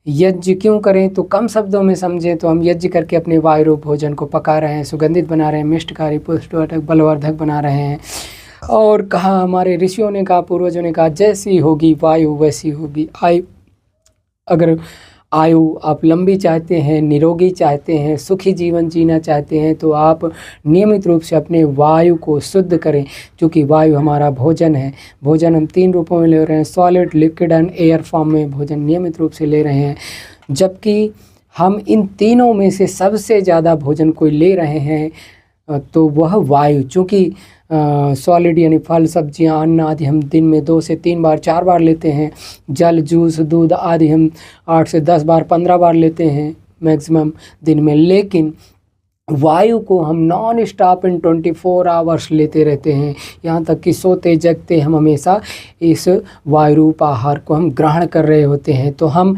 यज्ञ क्यों करें, तो कम शब्दों में समझें तो हम यज्ञ करके अपने वायु रूप भोजन को पका रहे हैं, सुगंधित बना रहे हैं, मिष्टकारी पुष्टवर्धक बलवर्धक बना रहे हैं। और कहा हमारे ऋषियों ने कहा, पूर्वजों ने कहा, जैसी होगी वायु वैसी होगी आयु। अगर आयु आप लंबी चाहते हैं, निरोगी चाहते हैं, सुखी जीवन जीना चाहते हैं, तो आप नियमित रूप से अपने वायु को शुद्ध करें, क्योंकि वायु हमारा भोजन है। भोजन हम 3 रूपों में ले रहे हैं, solid, liquid and air form में भोजन नियमित रूप से ले रहे हैं। जबकि हम इन तीनों में से सबसे ज़्यादा भोजन कोई ले रहे हैं तो वह वायु, चूँकि सॉलिड यानी फल, सब्जियां, अन्न आदि हम दिन में 2 से 3 बार 4 बार लेते हैं। जल, जूस, दूध आदि हम 8 से 10 बार 15 बार लेते हैं मैक्सिमम दिन में। लेकिन वायु को हम नॉन स्टॉप इन 24 आवर्स लेते रहते हैं, यहाँ तक कि सोते जगते हम हमेशा इस वायु रूप आहार को हम ग्रहण कर रहे होते हैं। तो हम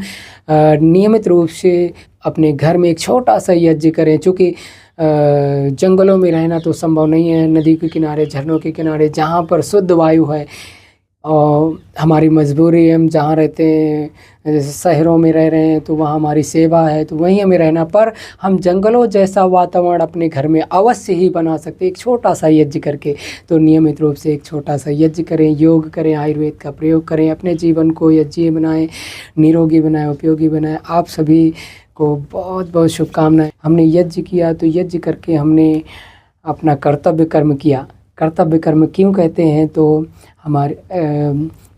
नियमित रूप से अपने घर में एक छोटा सा यज्ञ करें। चूँकि जंगलों में रहना तो संभव नहीं है, नदी के किनारे, झरनों के किनारे जहाँ पर शुद्ध वायु है, और हमारी मजबूरी है, हम जहाँ रहते हैं, जैसे शहरों में रह रहे हैं तो वहाँ हमारी सेवा है, तो वहीं हमें रहना। पर हम जंगलों जैसा वातावरण अपने घर में अवश्य ही बना सकते हैं, एक छोटा सा यज्ञ करके। तो नियमित रूप से एक छोटा सा यज्ञ करें, योग करें, आयुर्वेद का प्रयोग करें, अपने जीवन को यज्ञ बनाएं, निरोगी बनाएं, उपयोगी बनाएं। आप सभी को बहुत बहुत शुभकामनाएं। हमने यज्ञ किया तो यज्ञ करके हमने अपना कर्तव्य कर्म किया। कर्तव्य कर्म क्यों कहते हैं, तो हमारे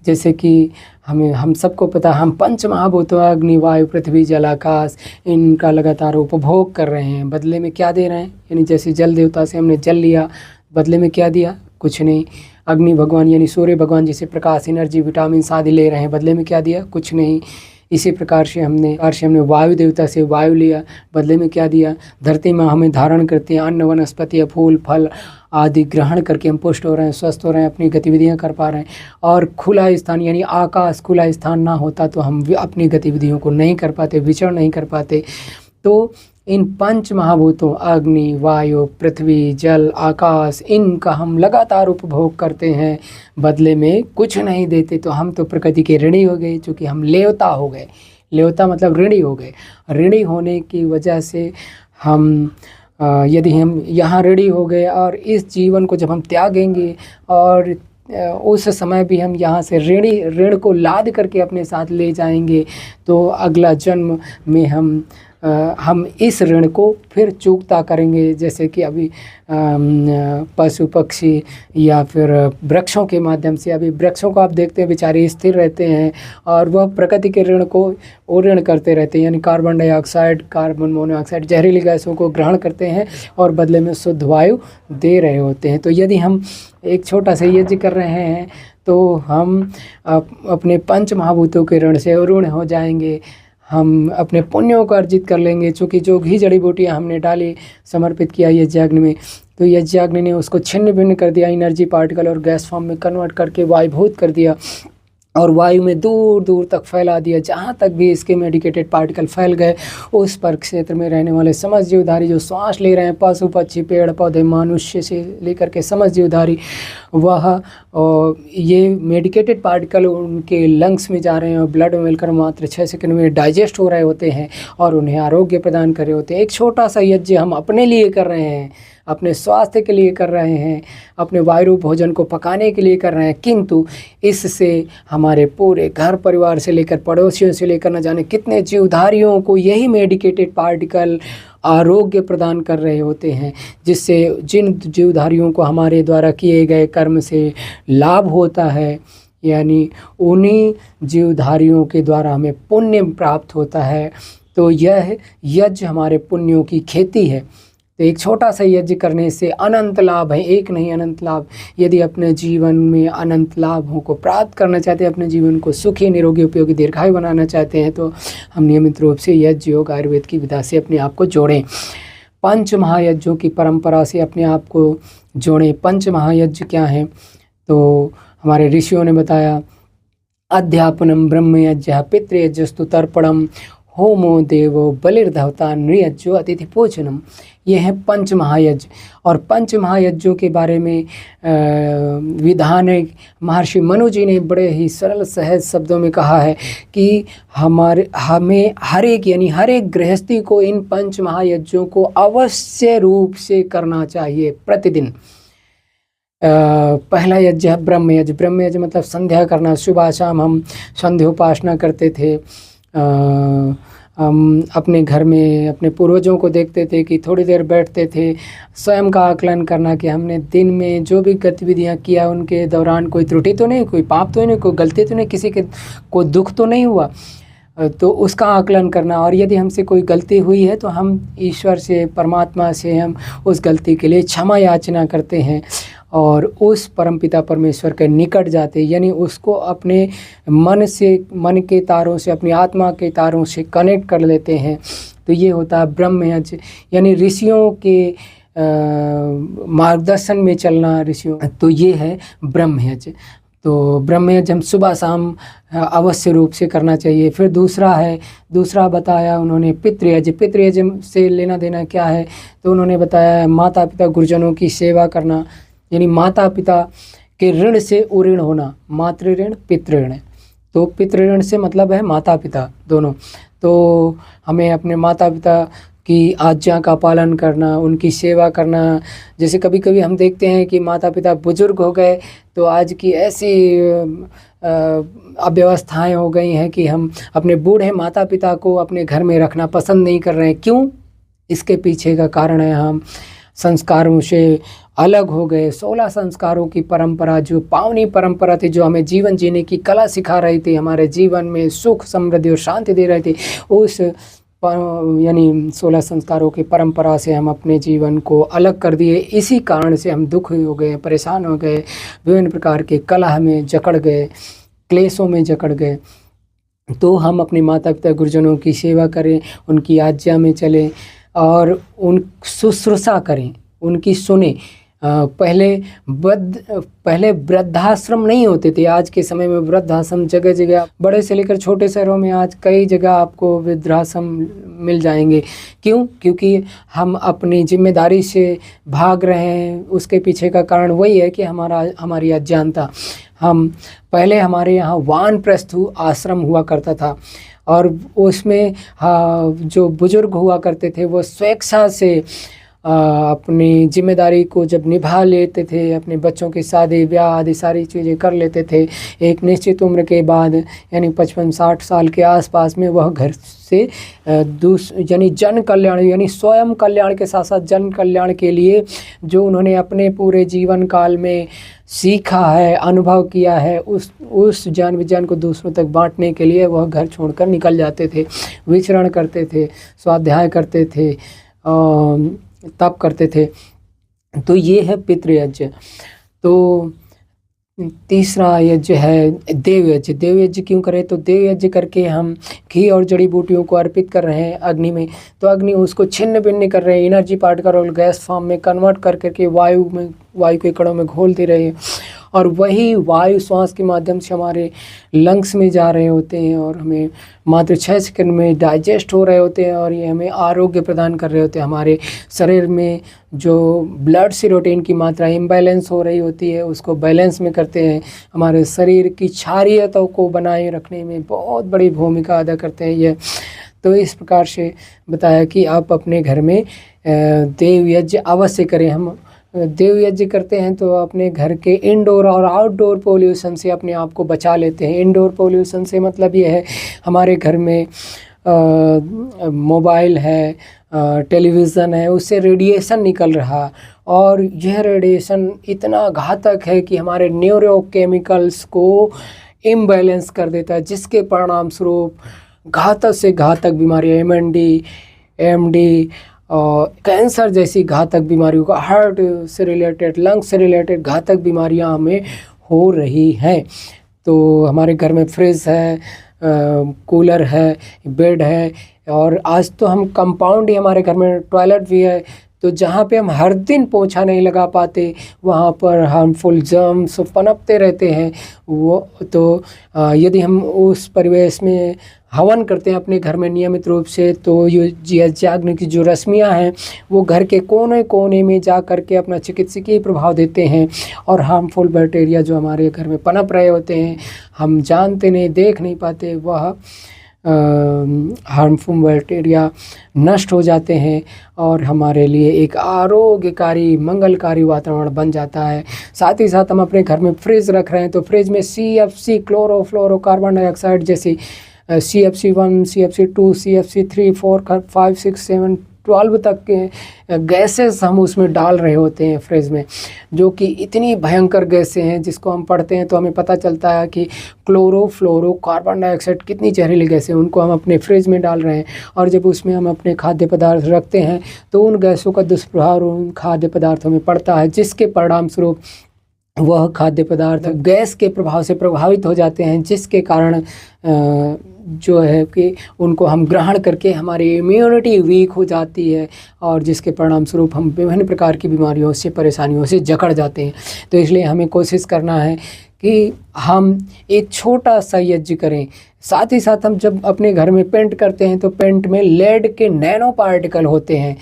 जैसे कि हम सबको पता, हम पंच महाभूतों अग्नि, वायु, पृथ्वी, जल, आकाश, इनका लगातार उपभोग कर रहे हैं। बदले में क्या दे रहे हैं, यानी जैसे जल देवता से हमने जल लिया, बदले में क्या दिया, कुछ नहीं। अग्नि भगवान यानी सूर्य भगवान जैसे प्रकाश, एनर्जी, विटामिन आदि ले रहे हैं, बदले में क्या दिया, कुछ नहीं। इसी प्रकार से हमने वायु देवता से वायु लिया, बदले में क्या दिया, धरती में हमें धारण करते हैं, अन्न, वनस्पति, फूल, फल आदि ग्रहण करके हम पुष्ट हो रहे हैं, स्वस्थ हो रहे हैं, अपनी गतिविधियां कर पा रहे हैं। और खुला स्थान यानी आकाश, खुला स्थान ना होता तो हम अपनी गतिविधियों को नहीं कर पाते, विचरण नहीं कर पाते। तो इन पंच महाभूतों अग्नि, वायु, पृथ्वी, जल, आकाश, इनका हम लगातार उपभोग करते हैं, बदले में कुछ नहीं देते। तो हम तो प्रकृति के ऋणी हो गए, चूँकि हम लेवता हो गए। लेवता मतलब ऋणी हो गए। ऋणी होने की वजह से हम यदि हम यहाँ ऋणी हो गए और इस जीवन को जब हम त्यागेंगे और उस समय भी हम यहाँ से ऋण को लाद करके अपने साथ ले जाएंगे, तो अगला जन्म में हम इस ऋण को फिर चुकता करेंगे। जैसे कि अभी पशु पक्षी या फिर वृक्षों के माध्यम से, अभी वृक्षों को आप देखते हैं बेचारे स्थिर रहते हैं और वह प्रकृति के ऋण को ऋण करते रहते हैं, यानी कार्बन डाइऑक्साइड, कार्बन मोनोऑक्साइड, जहरीली गैसों को ग्रहण करते हैं और बदले में शुद्ध वायु दे रहे होते हैं। तो यदि हम एक छोटा सा यज्ञ कर रहे हैं तो हम अपने पंच महाभूतों के ऋण से ऋण हो जाएंगे, हम अपने पुण्यों को अर्जित कर लेंगे। चूँकि जो घी जड़ी बूटियाँ हमने डाली, समर्पित किया यज्ञाग्नि में, तो यज्ञाग्नि ने उसको छिन्न भिन्न कर दिया, एनर्जी पार्टिकल और गैस फॉर्म में कन्वर्ट करके वायुभूत कर दिया और वायु में दूर दूर तक फैला दिया। जहाँ तक भी इसके मेडिकेटेड पार्टिकल फैल गए, उस पर क्षेत्र में रहने वाले समस्त जीवधारी जो श्वास ले रहे हैं, पशु पक्षी, पेड़ पौधे, मनुष्य से लेकर के समस्त जीवधारी, वह ये मेडिकेटेड पार्टिकल उनके लंग्स में जा रहे हैं और ब्लड में मिलकर मात्र 6 सेकंड में डाइजेस्ट हो रहे होते हैं और उन्हें आरोग्य प्रदान कर रहे होते हैं। एक छोटा सा यज्ञ हम अपने लिए कर रहे हैं, अपने स्वास्थ्य के लिए कर रहे हैं, अपने वायु भोजन को पकाने के लिए कर रहे हैं, किंतु इससे हमारे पूरे घर परिवार से लेकर पड़ोसियों से लेकर न जाने कितने जीवधारियों को यही मेडिकेटेड पार्टिकल आरोग्य प्रदान कर रहे होते हैं, जिससे जिन जीवधारियों को हमारे द्वारा किए गए कर्म से लाभ होता है, यानी उन्हीं जीवधारियों के द्वारा हमें पुण्य प्राप्त होता है। तो यह यज्ञ हमारे पुण्यों की खेती है। तो एक छोटा सा यज्ञ करने से अनंत लाभ है, एक नहीं अनंत लाभ। यदि अपने जीवन में अनंत लाभों को प्राप्त करना चाहते हैं, अपने जीवन को सुखी, निरोगी, उपयोगी, दीर्घायु बनाना चाहते हैं, तो हम नियमित रूप से यज्ञ, योग, आयुर्वेद की विधा से अपने आप को जोड़ें। पंच महायज्ञों की परंपरा से अपने आप को जोड़ें। पंच महायज्ञ क्या हैं, तो हमारे ऋषियों ने बताया, अध्यापनम ब्रह्मयज्ञ, पितृयज्ञस्तु तर्पणम, होमो देवो बलिर्धवता नृयज्ञो अतिथि पूजनम। ये है पंच महायज्ञ। और पंच महायज्ञों के बारे में विधान है महर्षि मनु जी ने बड़े ही सरल सहज शब्दों में कहा है कि हमें हर एक यानी हर एक गृहस्थी को इन पंच महायज्ञों को अवश्य रूप से करना चाहिए प्रतिदिन। पहला यज्ञ है ब्रह्म यज्ञ। ब्रह्म यज्ञ मतलब संध्या करना। सुबह शाम हम संध्योपासना करते थे। हम अपने घर में अपने पूर्वजों को देखते थे कि थोड़ी देर बैठते थे, स्वयं का आकलन करना कि हमने दिन में जो भी गतिविधियां किया उनके दौरान कोई त्रुटि तो नहीं, कोई पाप तो नहीं, कोई गलती तो नहीं, किसी के को दुख तो नहीं हुआ, तो उसका आकलन करना। और यदि हमसे कोई गलती हुई है तो हम ईश्वर से, परमात्मा से हम उस गलती के लिए क्षमा याचना करते हैं और उस परमपिता परमेश्वर के निकट जाते, यानी उसको अपने मन से, मन के तारों से, अपनी आत्मा के तारों से कनेक्ट कर लेते हैं। तो ये होता है ब्रह्म यज्ञ, यानी ऋषियों के मार्गदर्शन में चलना, ऋषियों। तो ये है ब्रह्म यज्ञ। तो ब्रह्म यज्ञ हम सुबह शाम अवश्य रूप से करना चाहिए। फिर दूसरा बताया उन्होंने पितृयज्ञ। पितृयज्ञ से लेना देना क्या है, तो उन्होंने बताया माता पिता गुरुजनों की सेवा करना, यानी माता पिता के ऋण से उऋण होना। मातृ ऋण पितृ ऋण। तो पितृ ऋण से मतलब है माता पिता दोनों। तो हमें अपने माता पिता की आज्ञा का पालन करना, उनकी सेवा करना। जैसे कभी कभी हम देखते हैं कि माता पिता बुजुर्ग हो गए तो आज की ऐसी अव्यवस्थाएं हो गई हैं कि हम अपने बूढ़े माता पिता को अपने घर में रखना पसंद नहीं कर रहे हैं। क्यों? इसके पीछे का कारण है हम संस्कारों से अलग हो गए। 16 संस्कारों की परंपरा, जो पावनी परंपरा थी, जो हमें जीवन जीने की कला सिखा रही थी, हमारे जीवन में सुख समृद्धि और शांति दे रही थी, उस यानी 16 संस्कारों की परंपरा से हम अपने जीवन को अलग कर दिए। इसी कारण से हम दुखी हो गए, परेशान हो गए, विभिन्न प्रकार के कलह में जकड़ गए, क्लेशों में जकड़ गए। तो हम अपने माता पिता गुरुजनों की सेवा करें, उनकी आज्ञा में चलें और उन शुश्रूषा करें, उनकी सुने। पहले वृद्धाश्रम नहीं होते थे। आज के समय में वृद्धाश्रम जगह जगह, बड़े से लेकर छोटे शहरों में आज कई जगह आपको वृद्धाश्रम मिल जाएंगे। क्यों? क्योंकि हम अपनी जिम्मेदारी से भाग रहे हैं। उसके पीछे का कारण वही है कि हमारी अज्ञानता। पहले हमारे यहाँ वानप्रस्थु आश्रम हुआ करता था और उसमें जो बुजुर्ग हुआ करते थे वो स्वेच्छा से अपनी जिम्मेदारी को जब निभा लेते थे, अपने बच्चों की शादी ब्याह आदि सारी चीज़ें कर लेते थे। एक निश्चित उम्र के बाद यानी 55-60 साल के आसपास में वह घर से यानी जन कल्याण, यानी स्वयं कल्याण के साथ साथ जन कल्याण के लिए जो उन्होंने अपने पूरे जीवन काल में सीखा है, अनुभव किया है, उस ज्ञान विज्ञान को दूसरों तक बांटने के लिए वह घर छोड़कर निकल जाते थे, विचरण करते थे, स्वाध्याय करते थे, तप करते थे। तो ये है पितृयज्ञ। तो तीसरा यज्ञ है देवयज्ञ। देवयज्ञ क्यों करें? तो देवयज्ञ करके हम घी और जड़ी बूटियों को अर्पित कर रहे हैं अग्नि में। तो अग्नि उसको छिन्न भिन्न कर रहे हैं, एनर्जी पार्टिकल और गैस फॉर्म में कन्वर्ट कर करके वायु के कणों में घोल दे रहे हैं और वही वायु श्वास के माध्यम से हमारे लंग्स में जा रहे होते हैं और हमें मात्र 6 सेकंड में डाइजेस्ट हो रहे होते हैं और ये हमें आरोग्य प्रदान कर रहे होते हैं। हमारे शरीर में जो ब्लड सेरोटोनिन की मात्रा इम्बैलेंस हो रही होती है उसको बैलेंस में करते हैं। हमारे शरीर की क्षारीयता को बनाए रखने में बहुत बड़ी भूमिका अदा करते हैं ये। तो इस प्रकार से बताया कि आप अपने घर में देवयज्ञ अवश्य करें। हम देवयज्ञ करते हैं तो अपने घर के इंडोर और आउटडोर पोल्यूशन से अपने आप को बचा लेते हैं। इंडोर पोल्यूशन से मतलब ये है हमारे घर में मोबाइल है, टेलीविज़न है, उससे रेडिएशन निकल रहा और यह रेडिएशन इतना घातक है कि हमारे न्यूरोकेमिकल्स को इम्बैलेंस कर देता है, जिसके परिणाम स्वरूप घातक से घातक बीमारियाँ एमडी और कैंसर जैसी घातक बीमारियों का, हार्ट से रिलेटेड, लंग्स से रिलेटेड घातक बीमारियां हमें हो रही हैं। तो हमारे घर में फ्रिज है, कूलर है, बेड है और आज तो हम कंपाउंड ही हमारे घर में टॉयलेट भी है। तो जहाँ पे हम हर दिन पोछा नहीं लगा पाते, वहाँ पर हार्मफुल जर्म्स पनपते रहते हैं। वो तो यदि हम उस परिवेश में हवन करते हैं अपने घर में नियमित रूप से, तो ये यज्ञ की जो रश्मियाँ हैं वो घर के कोने कोने में जा कर के अपना चिकित्सकीय प्रभाव देते हैं, और हार्मफुल बैक्टीरिया जो हमारे घर में पनप रहे होते हैं, हम जानते नहीं, देख नहीं पाते, वह हार्मफुल बैक्टीरिया नष्ट हो जाते हैं और हमारे लिए एक आरोग्यकारी मंगलकारी वातावरण बन जाता है। साथ ही साथ हम अपने घर में फ्रिज रख रहे हैं, तो फ्रिज में CFC क्लोरोफ्लोरोकार्बन डाइऑक्साइड जैसी CFC1, CFC2, CFC3, 4, 5, 6, 7, 12 तक के गैसेस हम उसमें डाल रहे होते हैं फ्रिज में, जो कि इतनी भयंकर गैसें हैं जिसको हम पढ़ते हैं तो हमें पता चलता है कि क्लोरोफ्लोरोकार्बन डाइऑक्साइड कितनी जहरीली गैसें, उनको हम अपने फ्रिज में डाल रहे हैं। और जब उसमें हम अपने खाद्य पदार्थ रखते हैं तो उन गैसों का दुष्प्रभाव उन खाद्य पदार्थों में पड़ता है, जिसके परिणाम स्वरूप वह खाद्य पदार्थ गैस के प्रभाव से प्रभावित हो जाते हैं, जिसके कारण जो है कि उनको हम ग्रहण करके हमारी इम्यूनिटी वीक हो जाती है, और जिसके परिणाम स्वरूप हम विभिन्न प्रकार की बीमारियों से, परेशानियों से जकड़ जाते हैं। तो इसलिए हमें कोशिश करना है कि हम एक छोटा सा यज्ञ करें। साथ ही साथ हम जब अपने घर में पेंट करते हैं तो पेंट में लेड के नैनो पार्टिकल होते हैं,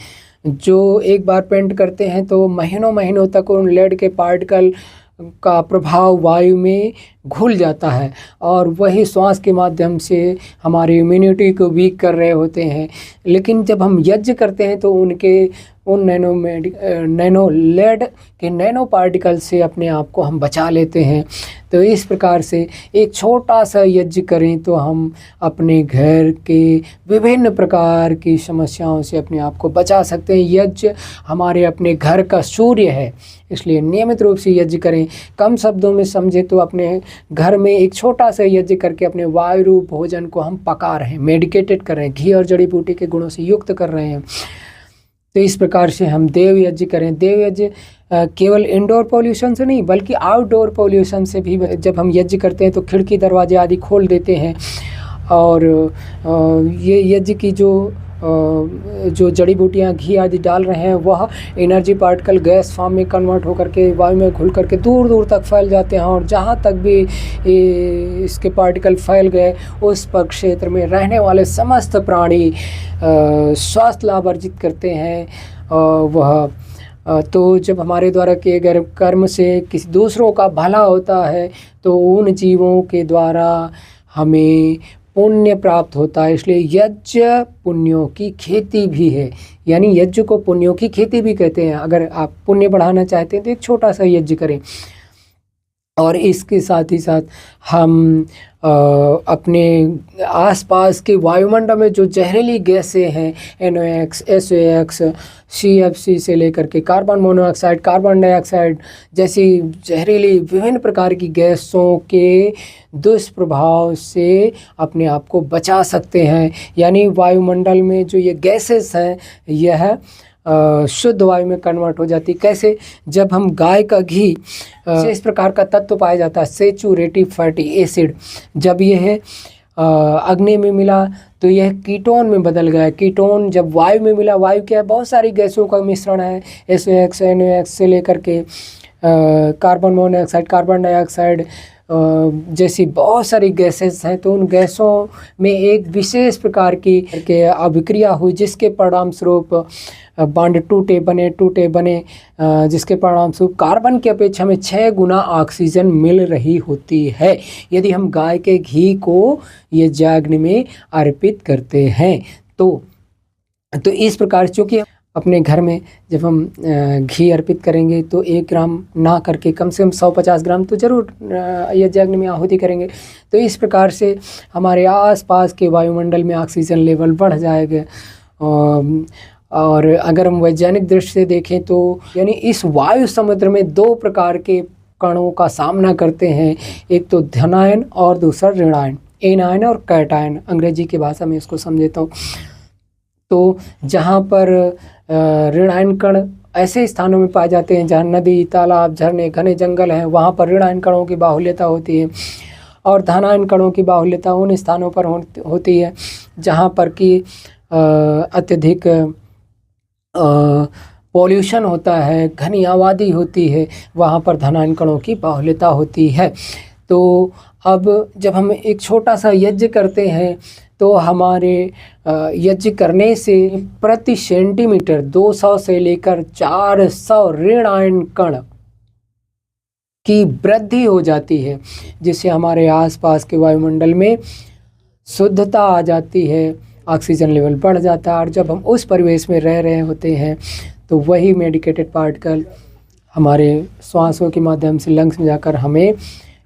जो एक बार पेंट करते हैं तो महीनों महीनों तक उन लेड के पार्टिकल का प्रभाव वायु में घुल जाता है, और वही श्वास के माध्यम से हमारी इम्यूनिटी को वीक कर रहे होते हैं। लेकिन जब हम यज्ञ करते हैं तो उन नैनो लेड के नैनो पार्टिकल से अपने आप को हम बचा लेते हैं। तो इस प्रकार से एक छोटा सा यज्ञ करें तो हम अपने घर के विभिन्न प्रकार की समस्याओं से अपने आप को बचा सकते हैं। यज्ञ हमारे अपने घर का सूर्य है, इसलिए नियमित रूप से यज्ञ करें। कम शब्दों में समझे तो अपने घर में एक छोटा सा यज्ञ करके अपने वायु रूप भोजन को हम पका रहे हैं, मेडिकेटेड कर रहे हैं, घी और जड़ी बूटी के गुणों से युक्त कर रहे हैं। तो इस प्रकार से हम देव यज्ञ करें। देव यज्ञ केवल इंडोर पोल्यूशन से नहीं बल्कि आउटडोर पोल्यूशन से भी, जब हम यज्ञ करते हैं तो खिड़की दरवाजे आदि खोल देते हैं, और ये यज्ञ की जो जड़ी बूटियाँ घी आदि डाल रहे हैं वह एनर्जी पार्टिकल गैस फॉर्म में कन्वर्ट होकर के वायु में घुल करके दूर दूर तक फैल जाते हैं, और जहाँ तक भी इसके पार्टिकल फैल गए उस पर क्षेत्र में रहने वाले समस्त प्राणी स्वास्थ्य लाभ अर्जित करते हैं। तो जब हमारे द्वारा किए गए कर्म से किसी दूसरों का भला होता है तो उन जीवों के द्वारा हमें पुण्य प्राप्त होता है। इसलिए यज्ञ पुण्यों की खेती भी है, यानी यज्ञ को पुण्यों की खेती भी कहते हैं। अगर आप पुण्य बढ़ाना चाहते हैं तो एक छोटा सा यज्ञ करें। और इसके साथ ही साथ हम अपने आसपास के वायुमंडल में जो जहरीली गैसें हैं, NOx, SOx, CFC से लेकर के कार्बन मोनोऑक्साइड, कार्बन डाइऑक्साइड जैसी जहरीली विभिन्न प्रकार की गैसों के दुष्प्रभाव से अपने आप को बचा सकते हैं। यानी वायुमंडल में जो ये गैसेस हैं यह शुद्ध वायु में कन्वर्ट हो जाती। कैसे? जब हम गाय का घी से इस प्रकार का तत्व पाया जाता है सैचुरेटिव फैटी एसिड, जब यह अग्नि में मिला तो यह कीटोन में बदल गया। कीटोन जब वायु में मिला, वायु क्या है? बहुत सारी गैसों का मिश्रण है, SOx, NOx से लेकर के कार्बन मोनोऑक्साइड, कार्बन डाइऑक्साइड जैसी बहुत सारी गैसेस हैं। तो उन गैसों में एक विशेष प्रकार की अभिक्रिया हुई जिसके परिणाम स्वरूप बांड टूटे बने, जिसके परिणाम स्वरूप कार्बन की अपेक्षा में 6 गुना ऑक्सीजन मिल रही होती है यदि हम गाय के घी को ये यज्ञ में अर्पित करते हैं। तो इस प्रकार चूँकि अपने घर में जब हम घी अर्पित करेंगे तो 1 ग्राम ना करके कम से कम 150 ग्राम तो ज़रूर यज्ञ में आहुति करेंगे। तो इस प्रकार से हमारे आसपास के वायुमंडल में ऑक्सीजन लेवल बढ़ जाएगा। और अगर हम वैज्ञानिक दृष्टि से देखें तो यानी इस वायु समुद्र में 2 प्रकार के कणों का सामना करते हैं, एक तो धनायन और दूसरा ऋणायन, एनायन और कैटायन, अंग्रेजी की भाषा में इसको समझेता हूँ। तो जहाँ पर ऋणायन कण ऐसे स्थानों में पाए जाते हैं जहाँ नदी, तालाब, झरने, घने जंगल हैं, वहाँ पर ऋणायन कणों की बाहुल्यता होती है, और धनायन कणों की बाहुल्यता उन स्थानों पर होती है जहाँ पर कि अत्यधिक पॉल्यूशन होता है, घनी आबादी होती है, वहाँ पर धनाकणों की बाहुल्यता होती है। तो अब जब हम एक छोटा सा यज्ञ करते हैं तो हमारे यज्ञ करने से प्रति सेंटीमीटर 200 से लेकर 400 ऋणायन कण की वृद्धि हो जाती है, जिससे हमारे आसपास के वायुमंडल में शुद्धता आ जाती है, ऑक्सीजन लेवल बढ़ जाता है। और जब हम उस परिवेश में रह रहे होते हैं तो वही मेडिकेटेड पार्टिकल हमारे श्वासों के माध्यम से लंग्स में जाकर हमें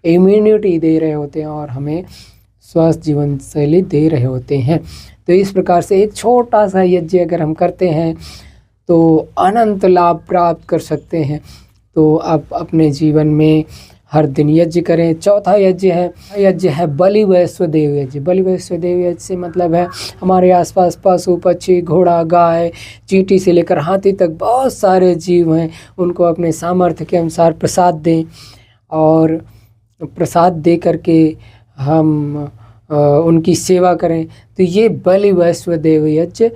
इम्यूनिटी दे रहे होते हैं और हमें स्वस्थ जीवन शैली दे रहे होते हैं। तो इस प्रकार से एक छोटा सा यज्ञ अगर हम करते हैं तो अनंत लाभ प्राप्त कर सकते हैं। तो आप अपने जीवन में हर दिन यज्ञ करें। चौथा यज्ञ है बलि वैश्वदेव यज्ञ। बलि वैश्वदेव यज्ञ से मतलब है हमारे आसपास पशु पक्षी, घोड़ा, गाय, चींटी से लेकर हाथी तक बहुत सारे जीव हैं, उनको अपने सामर्थ्य के अनुसार प्रसाद दें और प्रसाद दे करके हम उनकी सेवा करें। तो ये बलि वैश्वदेव यज्ञ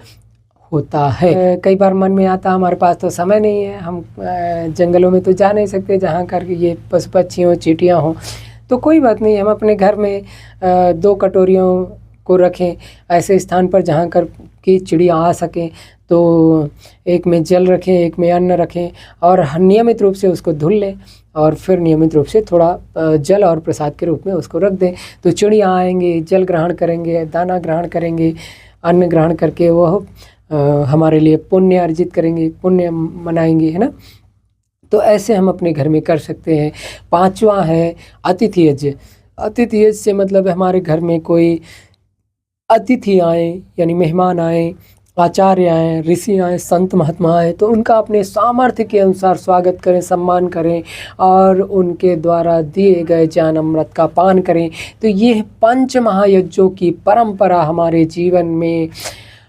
होता है। कई बार मन में आता हमारे पास तो समय नहीं है, हम जंगलों में तो जा नहीं सकते जहाँ कर ये पशु पक्षी हों, चींटियाँ हों। तो कोई बात नहीं, हम अपने घर में 2 कटोरियों को रखें ऐसे स्थान पर जहाँ कर कि चिड़िया आ सकें। तो एक में जल रखें, एक में अन्न रखें और नियमित रूप से उसको धुल लें और फिर नियमित रूप से थोड़ा जल और प्रसाद के रूप में उसको रख दें। तो चिड़िया आएंगे, जल ग्रहण करेंगे, दाना ग्रहण करेंगे, अन्न ग्रहण करके वह हमारे लिए पुण्य अर्जित करेंगे, पुण्य मनाएंगे, है ना। तो ऐसे हम अपने घर में कर सकते हैं। 5वां है अतिथि यज्ञ। अतिथि यज्ञ से मतलब हमारे घर में कोई अतिथि आए यानी मेहमान आए, आचार्य आए, ऋषि आए, संत महात्मा आए, तो उनका अपने सामर्थ्य के अनुसार स्वागत करें, सम्मान करें और उनके द्वारा दिए गए ज्ञान अमृत का पान करें। तो ये 5 महायज्ञों की परंपरा हमारे जीवन में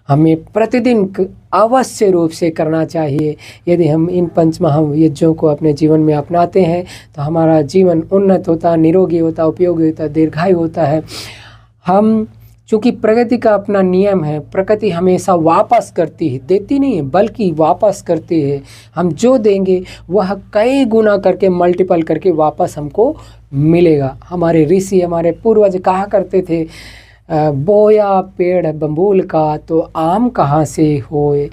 हमें प्रतिदिन अवश्य रूप से करना चाहिए। यदि हम इन 5 महायज्ञों को अपने जीवन में अपनाते हैं तो हमारा जीवन उन्नत होता, निरोगी होता, उपयोगी होता, दीर्घायु होता है। हम चूँकि प्रकृति का अपना नियम है, प्रकृति हमेशा वापस करती है, देती नहीं है बल्कि वापस करती है। हम जो देंगे वह कई गुना करके मल्टीपल करके वापस हमको मिलेगा। हमारे ऋषि, हमारे पूर्वज कहा करते थे, बोया पेड़ बबूल का तो आम कहाँ से होए।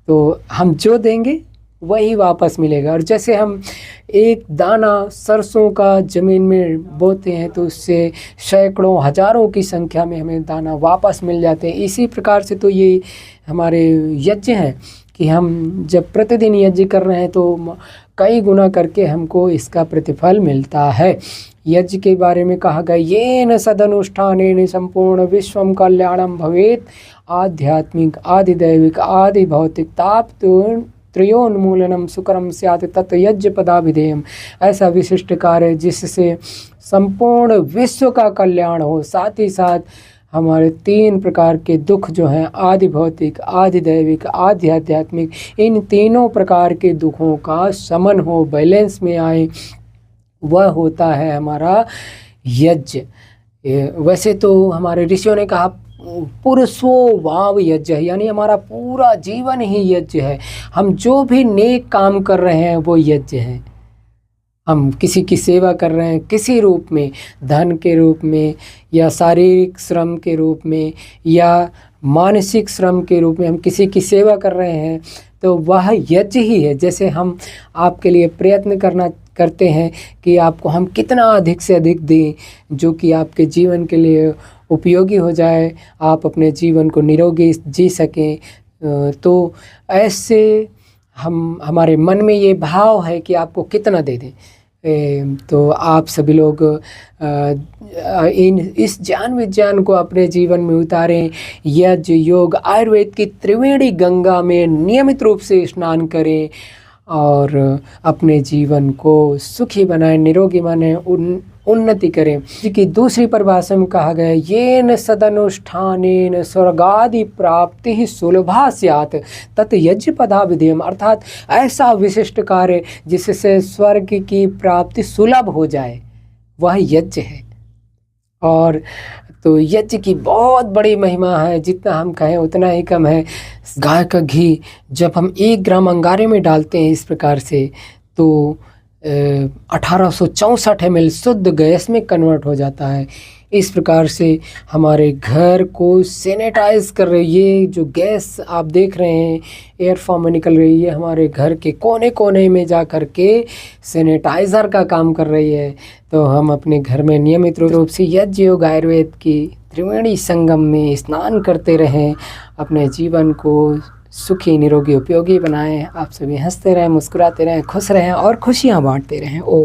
तो हम जो देंगे वही वापस मिलेगा। और जैसे हम एक दाना सरसों का ज़मीन में बोते हैं तो उससे सैकड़ों हज़ारों की संख्या में हमें दाना वापस मिल जाते हैं। इसी प्रकार से तो ये हमारे यज्ञ हैं कि हम जब प्रतिदिन यज्ञ कर रहे हैं तो कई गुना करके हमको इसका प्रतिफल मिलता है। यज्ञ के बारे में कहा गया, येन सदनुष्ठानेन संपूर्ण विश्वम कल्याणम भवेत्। आध्यात्मिक, आदिदैविक, आदि भौतिक ताप त्रयोन्मूलनम सुकरम स्यात् तत् यज्ञ पदाभिधेयम। ऐसा विशिष्ट कार्य जिससे संपूर्ण विश्व का कल्याण हो, साथ ही साथ हमारे 3 प्रकार के दुख जो हैं, आदि भौतिक, आदि दैविक, आदि आध्यात्मिक, इन तीनों प्रकार के दुखों का शमन हो, बैलेंस में आए, वह होता है हमारा यज्ञ। वैसे तो हमारे ऋषियों ने कहा पुरुषो वाव यज्ञ है, यानी हमारा पूरा जीवन ही यज्ञ है। हम जो भी नेक काम कर रहे हैं वो यज्ञ है। हम किसी की सेवा कर रहे हैं किसी रूप में, धन के रूप में या शारीरिक श्रम के रूप में या मानसिक श्रम के रूप में हम किसी की सेवा कर रहे हैं तो वह यज्ञ ही है। जैसे हम आपके लिए प्रयत्न करते हैं कि आपको हम कितना अधिक से अधिक दें जो कि आपके जीवन के लिए उपयोगी हो जाए, आप अपने जीवन को निरोगी जी सकें। तो ऐसे हमारे मन में ये भाव है कि आपको कितना दे दें। तो आप सभी लोग इस ज्ञान विज्ञान को अपने जीवन में उतारें। यज्ञ, योग, आयुर्वेद की त्रिवेणी गंगा में नियमित रूप से स्नान करें और अपने जीवन को सुखी बनाएं, निरोगी बनाएं, उन्नति करें। इसकी दूसरी परिभाषा में कहा गया, येन सदनुष्ठानेन स्वर्गादि प्राप्ति सुलभा स्यात् तत् यज्ञ पदाभिधेयम। अर्थात ऐसा विशिष्ट कार्य जिससे स्वर्ग की प्राप्ति सुलभ हो जाए वह यज्ञ है। और तो यज्ञ की बहुत बड़ी महिमा है, जितना हम कहें उतना ही कम है। गाय का घी जब हम 1 ग्राम अंगारे में डालते हैं इस प्रकार से, तो 1864 ml शुद्ध गैस में कन्वर्ट हो जाता है। इस प्रकार से हमारे घर को सैनिटाइज कर रही है। ये जो गैस आप देख रहे हैं एयर फॉर्म में निकल रही है, हमारे घर के कोने कोने में जा कर के सैनिटाइज़र का काम कर रही है। तो हम अपने घर में नियमित रूप से यज्ञ योग आयुर्वेद की त्रिवेणी संगम में स्नान करते रहें, अपने जीवन को सुखी निरोगी उपयोगी बनाएं। आप सभी हंसते रहें, मुस्कुराते रहें, खुश रहें और खुशियाँ बांटते रहें। ओ